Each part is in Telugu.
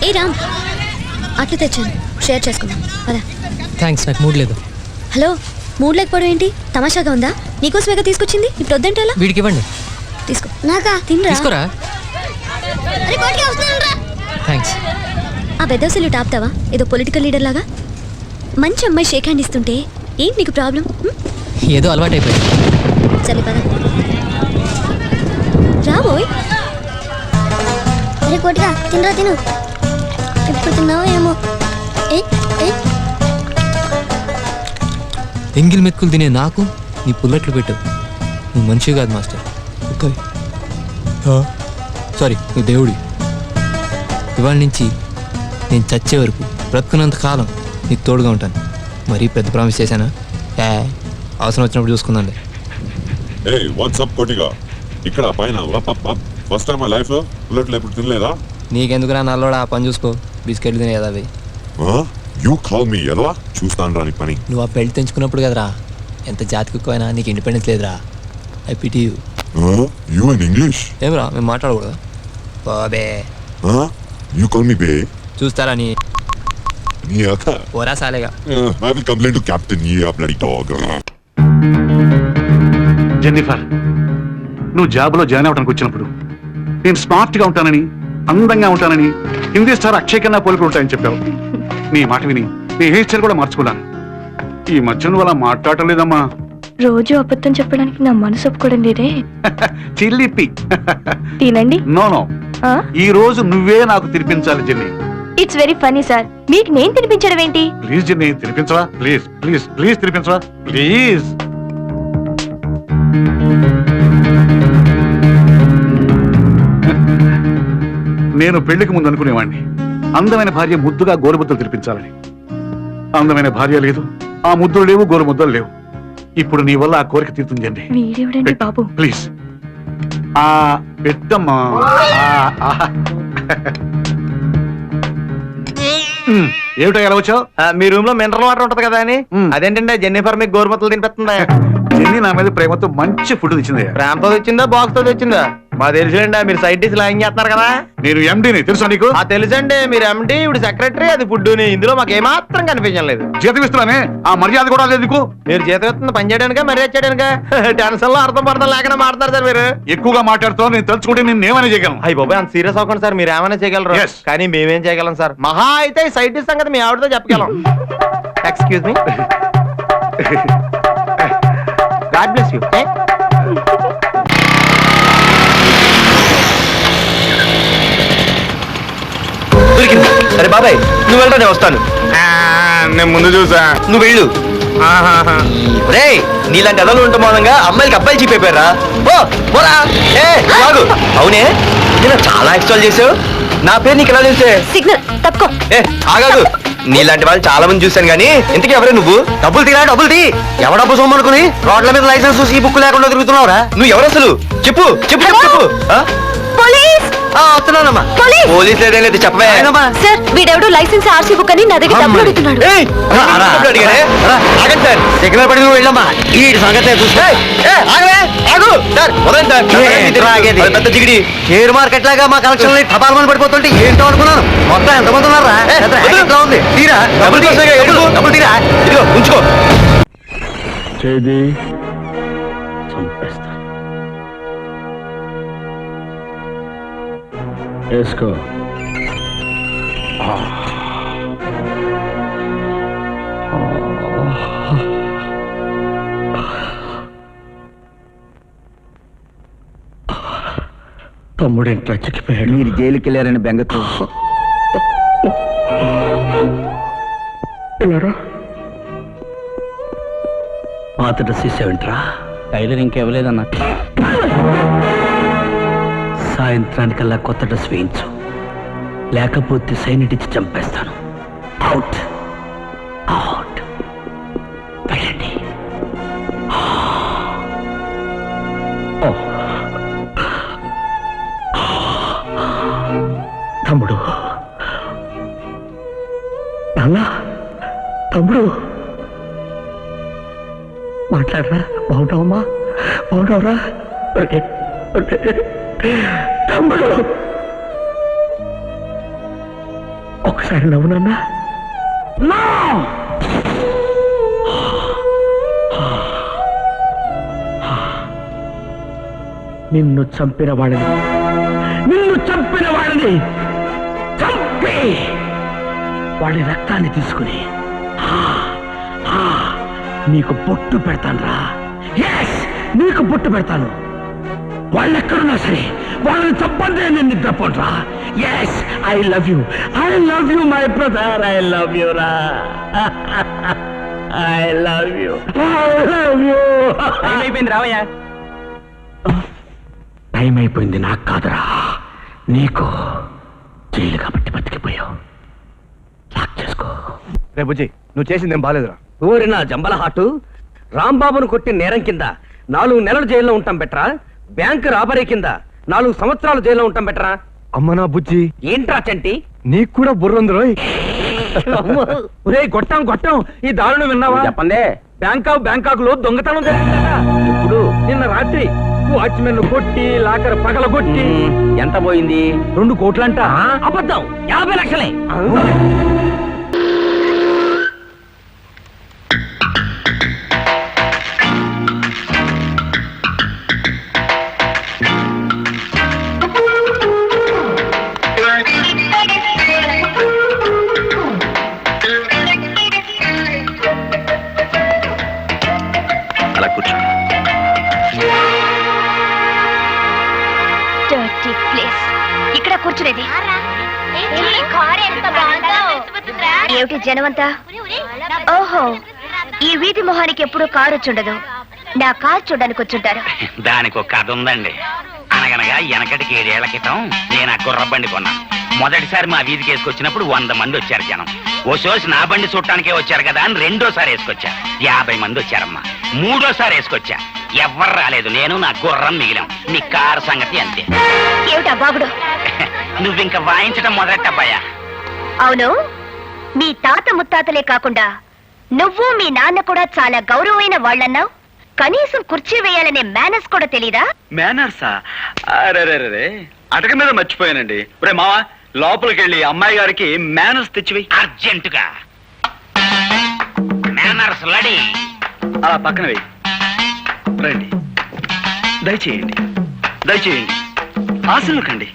ఏ రామ్, అట్లు తెచ్చాను, షేర్ చేసుకుందాం పదా. థ్యాంక్స్, నాకు మూడ్ లేదు. హలో, మూడ్ లేకపోవడం ఏంటి? తమాషాగా ఉందా? నీకోసమేగా తీసుకొచ్చింది, ఇప్పుడు వద్దంటే ఎలా? వీడికి ఇవ్వండి. తీసుకో. నాకా? తినరా? తీసుకోరా. థ్యాంక్స్. ఆ పెద్దసలు టాప్తావా ఏదో పొలిటికల్ లీడర్ లాగా? మంచి అమ్మాయి షేక్ హ్యాండ్ ఇస్తుంటే ఏంటి నీకు ప్రాబ్లం? ఏదో అలవాటు అయిపోయింది. సరే పద. రాబోయ్. అరే కొట్టిరా, తినరా, తిను. ఎప్పుడు తిన్నావో ఏమో. ఎంగిల్ మెతుకులు తినే నాకు నీ పుల్లట్లు పెట్టు. నువ్వు మంచివి కాదు మాస్టర్. సారీ, నువ్వు దేవుడి. ఇవాళ నుంచి నేను చచ్చే వరకు బ్రతుకున్నంత కాలం నీకు తోడుగా ఉంటాను. మరీ పెద్ద ప్రామిస్ చేశానా? అవసరం వచ్చినప్పుడు చూసుకుందాంలే. ఇక్కడ పైన ఫస్ట్ టైం లైఫ్ లో బుల్లెట్లు ఎప్పుడు తినలేదా? నీకెందుకురా నల్లోడా, ఆ పని చూసుకో. బిస్కెట్లు తినే కదా అవి. చూస్తాను రాని పని. నువ్వు ఆ బెల్ట్ తెంచుకున్నప్పుడు కదరా ఎంత జాతి కుక్కైనా నీకు ఇండిపెండెన్స్ లేదురా. I pity you in English. ఏమరా మేము మాట్లాడకూడదా? బాబే యూ కాల్ మీ బే. చూస్తారా నీ ఓరా సాలేగా. I will complain to captain, you bloody dog. Jennifer, నువ్వు జాబ్లో జాయిన్ అవడానికి వచ్చినప్పుడు నేను స్మార్ట్గా ఉంటానని, అందంగా ఉంటానని, హిందీ స్టార్ అక్షయ్ కన్నా పోలికలు ఉంటాయని చెప్పావు. నీ మాట విని నీ హెయిర్ స్టైల్ కూడా మార్చుకున్నాను. ఈ మధ్య నువ్వు అలా మాట్లాడటం లేదమ్మా. రోజు అబద్ధం చెప్పడానికి నా మనసు ఒప్పుకోవడం లేదే. చిల్లిపి. తినండి. నో నో, ఈ రోజు నువ్వే నాకు తినిపించాలి Jenny. It's very funny sir, మీకు నేను తినిపించడం ఏంటి? ప్లీజ్ జెన్నీ, తినిపించవా? ప్లీజ్ ప్లీజ్ ప్లీజ్ తినిపించవా ప్లీజ్. నేను పెళ్లికి ముందు అనుకునేవాడిని అందమైన భార్య ముద్దుగా గోరుముద్దలు తినిపించాలని. అందమైన భార్య లేదు, ఆ ముద్దులు లేవు, గోరుముద్దలు లేవు. ఇప్పుడు నీ వల్ల ఆ కోరిక తీరుతుందండి. వీడేవిడండి బాబు? ప్లీజ్ పెట్టమ్మా. ఏమిటో ఎలా వచ్చావు? మీ రూమ్ లో మినరల్ వాటర్ ఉంటది కదా అని. అదేంటంటే జెన్నిఫర్ మీకు గోరుమత్తలు తినిపిస్తుందా? జెన్నీ నా మీద ప్రేమతో మంచి ఫుడ్ తెచ్చింది. ప్రేమతో తెచ్చిందా, బాక్స్ తో తెచ్చిందా? మా తెలుసులేండి, మీరు సైడ్ డిష్ లాగింగ్ చేస్తున్నారు కదా. నేను ఎండీని, తెలుసా నీకు? తెలుసండి, మీరు ఎండి, ఇప్పుడు సెక్రటరీ, అది ఫుడ్. ఇందులో మాకు ఏమాత్రం కనిపించలేదు. జీతం ఇస్తున్నానే, ఆ మర్యాద కూడా లేదు నీకు. మీరు జీతం ఇస్తుంది పని చేయడానికా, మర్యాద చేయడానికా? టెన్షన్ లో అర్థం పడతాం లేకుండా మాట్లాడతారు సార్ మీరు. ఎక్కువగా మాట్లాడుతావు, నేను తలుచుకుంటే నేను ఏమైనా చేయగలను. అయ్యి బాబాయ్, అంత సీరియస్ అవ్వకండి సార్. మీరు ఏమైనా చేయగలరు, కానీ మేమేం చేయగలం సార్. మహా అయితే సైడ్ డిష్ సంగతి మీ ఆవిడతో చెప్పగలం. Excuse me, God bless you. సరే బాబాయ్, నువ్వు వెళ్తా, నేను వస్తాను. నేను ముందు చూసా, నువ్వు వెళ్ళు. రే, నీలాంటి అదలు ఉండటం మూలంగా అమ్మాయిలకి అబ్బాయిలు చీపైపోయారా? అవునే, నేను చాలా ఎక్స్ట్రాల్ చేసావు. నా పేరు నీకు ఎలా తెలిసే? సిగ్నల్ తక్కువ. ఆగాదు, నీలాంటి వాళ్ళు చాలా మంది చూశాను కానీ ఇంతకీ ఎవరే నువ్వు? డబ్బులు తీరా, డబ్బులు తీ. ఎవరు డబ్బు సొమ్మనుకుని రోడ్ల మీద లైసెన్స్ చూసి బుక్ లేకుండా తిరుగుతున్నావురా? నువ్వు ఎవరు అసలు? చెప్పు చెప్పు చెప్పు. పోలీస్! వస్తున్నానమ్మా. పోలీస్ లేదేం లేదు, చెప్పవే. సార్, వీడెవడో లైసెన్స్ ఆర్సీ బుక్ అని నా దగ్గర డబ్బులు అడుగుతున్నాడు. సిగ్నల్ పడి నువ్వు వెళ్ళమ్మా, ఈ సంగతి చూస్తే. పెద్ద జిగిడి షేర్ మార్కెట్ లాగా మా కలెక్షన్ టపాల్మని పడిపోతుంటే ఏంటో అనుకున్నాను. మొత్తం ఎంతమంది ఉన్నారా? ఉంది. తీరా డబ్బులు డబ్బులు తీరా, ఇదిగో ఉంచుకో. వేసుకో. తమ్ముడు ఇంట్లో చిక్కిపోయాడు. మీరు జైలుకి వెళ్ళారని బెంగతో పాత డ్రెస్ ఇచ్చావేంట్రా? టైలర్ ఇంకెవ్వలేదన్నా. సాయంత్రానికల్లా కొత్త డ్రెస్ వేయించు, లేకపోతే సైనిట్ ఇచ్చి చంపేస్తాను. Out out. వెళ్ళండి. తమ్ముడు, నాన్న, తమ్ముడు మాట్లాడరా. బాగుంటావమ్మా? బాగుంటావురా? తమ్ముడు ఒకసారి నవ్వు నాన్న. నిన్ను చంపిన వాడిని చంపి వాడి రక్తాన్ని తీసుకుని నీకు బొట్టు పెడతాను రా. నీకు బొట్టు పెడతాను. వాళ్ళెక్కడున్నా సరే వాళ్ళని చంపండి, నేను నిద్రపోట్రా. I love you my brother, I love you రా. I love you. అయిపోయింది రావయ్యా. టైం అయిపోయింది నాకు కాదురా, నీకు. జైలు కాబట్టి బతికిపోయావు. లాక్ చేసుకో. రే బుజ్జి, నువ్వు చేసిందేం బాలేదురా. ఊరి నా జంబల హాటు రాంబాబును కొట్టిన నేరం కింద 4 నెలలు జైల్లో ఉంటాం బెట్రా. బ్యాంక్ రాబరీ కింద 4 సంవత్సరాలు జైల్లో ఉంటాం బెట్రా. అమ్మ నా బుజ్జి, ఏంట్రా చంటి? నీకు కూడా బుర్రంది రోయ్. కొట్టాం ఈ దారుణం విన్నావా? చెప్పండి. బ్యాంకాక్ లో దొంగతనం జరిగిందట. ఇప్పుడు నిన్న రాత్రి వాచ్మెన్ కొట్టి లాకర్ పగల కొట్టి ఎంత పోయింది? 2 కోట్లంట. అబద్ధం. 50 లక్షలే. అలా కూర్చో. Dirty place. ఇక్కడ కూర్చునేది ఏమిటి జనమంతా? ఓహో, ఈ వీధి మొహానికి ఎప్పుడు కారు వచ్చుండదు. నా కారు చూడడానికి వచ్చుంటారు. దానికి ఒక కథ ఉందండి. అనగనగా వెనకటికి 7 ఏళ్ల క్రితం నేను ఆ గుర్రబండి కొన్నాను. మొదటిసారి మా వీధికి వేసుకొచ్చినప్పుడు 100 మంది వచ్చారు జనం. ఓ సోసి నా బండి చూడటానికే వచ్చారు కదా అని 2వ సారి వేసుకొచ్చా. 50 మంది వచ్చారమ్మా. 3వ సారి వేసుకొచ్చా. ఎవ్వరు రాలేదు. నేను నా గుర్రం మిగిలాం. మీ కారు సంగతి అంతే. ఏమిటా బాబుడు? నువ్వింక వాయించడం మొదలెట్టబ్బాయా. అవును, మీ తాత ముత్తాతలే కాకుండా నువ్వు మీ నాన్న కూడా చాలా గౌరవమైన వాళ్ళన్నావు. కనీసం కుర్చీ వేయాలనే మేనర్స్ కూడా తెలీదా? మేనర్సా? అరే అటక మీద మర్చిపోయానండి. రే మావా, లోపలికి వెళ్ళి అమ్మాయి గారికి మేనర్స్ తెచ్చివేయి. అర్జెంటుగా. మేనర్స్ లడి. అలా పక్కన వెయ్యి. రండి, దయచేయండి. ఆశలు కండి.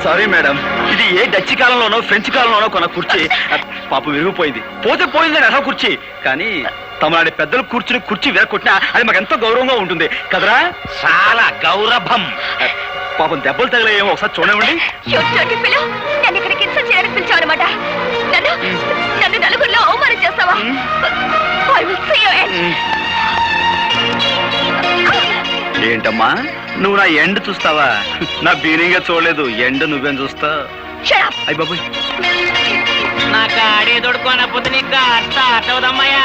సారీ మేడం, ఇది ఏ డచ్ కాలంలోనో ఫ్రెంచ్ కాలంలోనో కొన్న కుర్చీ. పాపం విరిగిపోయింది. పోతే పోయిందని అసలు కుర్చీ. కానీ తమలాంటి పెద్దలు కూర్చుని కుర్చీ వేరకొట్టినా అది మాకు ఎంతో గౌరవంగా ఉంటుంది కదరా? చాలా గౌరవం. పాపం దెబ్బలు తగిలేమో ఒకసారి చూడండి. నన్ను ఇక్కడికి ఇన్సల్ట్ చేయడానికి పిలిచావు అనమాట. నన్ను నలుగురిలో అవమానం చేస్తావా? I will see you at... ఏంటమ్మా, నువ్వు నా ఎండ్ చూస్తావా? నా బీనింగా చూడలేదు. ఎండ్ నువ్వేం చూస్తా? అయ్య బాబు, నా కాడే దొడుకోనపోతే నీకు అర్థ అవుదమ్మయ్యా.